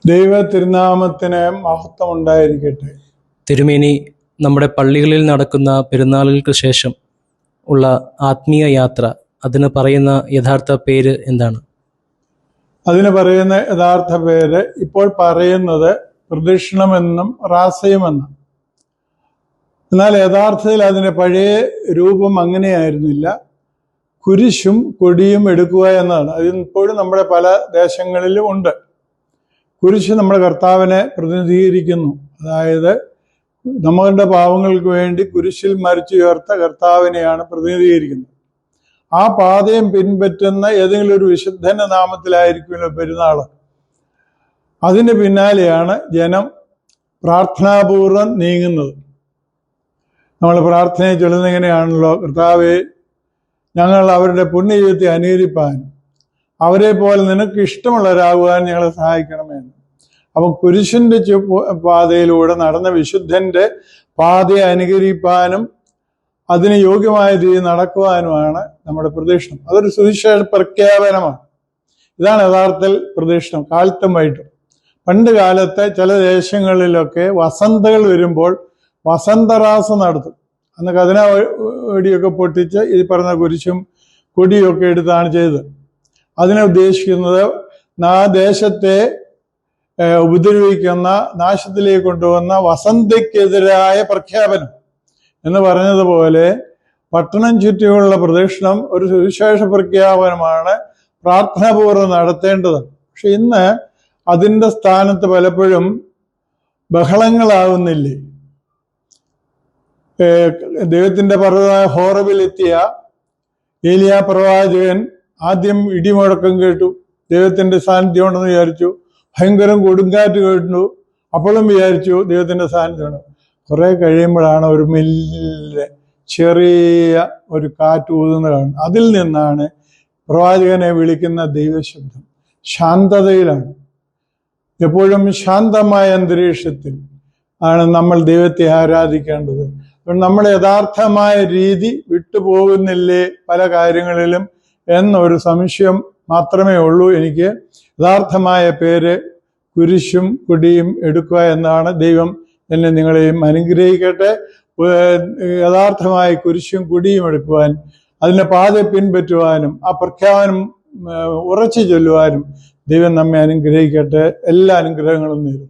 ദൈവ തിരുനാമത്തിന് മഹത്വം ഉണ്ടായിരിക്കട്ടെ. തിരുമേനി, നമ്മുടെ പള്ളികളിൽ നടക്കുന്ന പെരുന്നാളുകൾക്ക് ശേഷം ഉള്ള ആത്മീയ യാത്ര, അതിന് പറയുന്ന യഥാർത്ഥ പേര് എന്താണ്? അതിന് പറയുന്ന യഥാർത്ഥ പേര് ഇപ്പോൾ പറയുന്നത് പ്രദക്ഷിണമെന്നും റാസയുമെന്നും. എന്നാൽ യഥാർത്ഥത്തിൽ അതിൻ്റെ പഴയ രൂപം അങ്ങനെയായിരുന്നില്ല. കുരിശും കൊടിയും എടുക്കുക എന്നതാണ്. അതിപ്പോഴും നമ്മുടെ പല ദേശങ്ങളിലും ഉണ്ട്. കുരിശ് നമ്മുടെ കർത്താവിനെ പ്രതിനിധീകരിക്കുന്നു. അതായത് നമ്മളുടെ പാവങ്ങൾക്ക് വേണ്ടി കുരിശിൽ മരിച്ചുയർത്ത കർത്താവിനെയാണ് പ്രതിനിധീകരിക്കുന്നത്. ആ പാതയും പിൻപറ്റുന്ന ഏതെങ്കിലും ഒരു വിശുദ്ധന്റെ നാമത്തിലായിരിക്കുമല്ലോ പെരുന്നാൾ. അതിന് പിന്നാലെയാണ് ജനം പ്രാർത്ഥനാപൂർവം നീങ്ങുന്നത്. നമ്മൾ പ്രാർത്ഥനയെ ചൊല്ലുന്നത് എങ്ങനെയാണല്ലോ: കർത്താവേ, ഞങ്ങൾ അവരുടെ പുണ്യജീവിതത്തെ അനുകരിപ്പാനും അവരെ പോലെ നിനക്ക് ഇഷ്ടമുള്ളവരാകുവാൻ ഞങ്ങളെ സഹായിക്കണമെന്ന്. അപ്പം കുരിശിന്റെ പാതയിലൂടെ നടന്ന വിശുദ്ധന്റെ പാതയെ അനുകരിപ്പാനും അതിന് യോഗ്യമായ രീതിയിൽ നടക്കുവാനുമാണ് നമ്മുടെ പ്രദക്ഷിണം. അതൊരു സുവിശേഷ പ്രഖ്യാപനമാണ്. ഇതാണ് യഥാർത്ഥത്തിൽ പ്രദക്ഷിണം. കാലത്തും വൈകിട്ടും. പണ്ട് കാലത്തെ ചില ദേശങ്ങളിലൊക്കെ വസന്തകൾ വരുമ്പോൾ വസന്തറാസ നടത്തും. അന്ന് കതിന വെടിയൊക്കെ പൊട്ടിച്ച് ഈ പറഞ്ഞ കുരിശും കൊടിയൊക്കെ എടുത്താണ് ചെയ്തത്. അതിനെ ഉദ്ദേശിക്കുന്നത് ആ ദേശത്തെ ഉപദ്രവിക്കുന്ന, നാശത്തിലേക്ക് കൊണ്ടുവന്ന വസന്തയ്ക്കെതിരായ പ്രഖ്യാപനം എന്ന് പറഞ്ഞതുപോലെ പട്ടണം ചുറ്റിയുള്ള പ്രദക്ഷിണം ഒരു സുവിശേഷ പ്രഖ്യാപനമാണ്, പ്രാർത്ഥനാപൂർവ്വം നടത്തേണ്ടത്. പക്ഷെ ഇന്ന് അതിൻ്റെ സ്ഥാനത്ത് പലപ്പോഴും ബഹളങ്ങളാവുന്നില്ലേ? ദൈവത്തിൻ്റെ പർവ്വതമായ ഹോറബിലെത്തിയ ഏലിയ പ്രവാചകൻ ആദ്യം ഇടിമുഴക്കം കേട്ടു, ദൈവത്തിൻ്റെ സാന്നിധ്യം ഉണ്ടെന്ന് വിചാരിച്ചു. ഭയങ്കരം കൊടുങ്കാറ്റ് കേട്ടു, അപ്പോഴും വിചാരിച്ചു ദൈവത്തിൻ്റെ സാന്നിധ്യമാണ്. കുറെ കഴിയുമ്പോഴാണ് ഒരു മെല്ലെ ചെറിയ ഒരു കാറ്റ് ഊതുന്ന കാണുന്നത്. അതിൽ നിന്നാണ് പ്രവാചകനെ വിളിക്കുന്ന ദൈവശബ്ദം. ശാന്തതയിലാണ്. എപ്പോഴും ശാന്തമായ അന്തരീക്ഷത്തിൽ ആണ് നമ്മൾ ദൈവത്തെ ആരാധിക്കേണ്ടത്. നമ്മുടെ യഥാർത്ഥമായ രീതി വിട്ടുപോകുന്നില്ലേ പല കാര്യങ്ങളിലും എന്നൊരു സംശയം മാത്രമേ ഉള്ളൂ എനിക്ക്. യഥാർത്ഥമായ പേര് കുരിശും കൊടിയും എടുക്കുക എന്നാണ്. ദൈവം എന്നെ നിങ്ങളെയും അനുഗ്രഹിക്കട്ടെ. യഥാർത്ഥമായ കുരിശും കൊടിയും എടുക്കുവാൻ, അതിൻ്റെ പാത പിൻപറ്റുവാനും ആ പ്രഖ്യാപനം ഉറച്ചു ചൊല്ലുവാനും ദൈവം നമ്മെ അനുഗ്രഹിക്കട്ടെ. എല്ലാ അനുഗ്രഹങ്ങളും നേരും.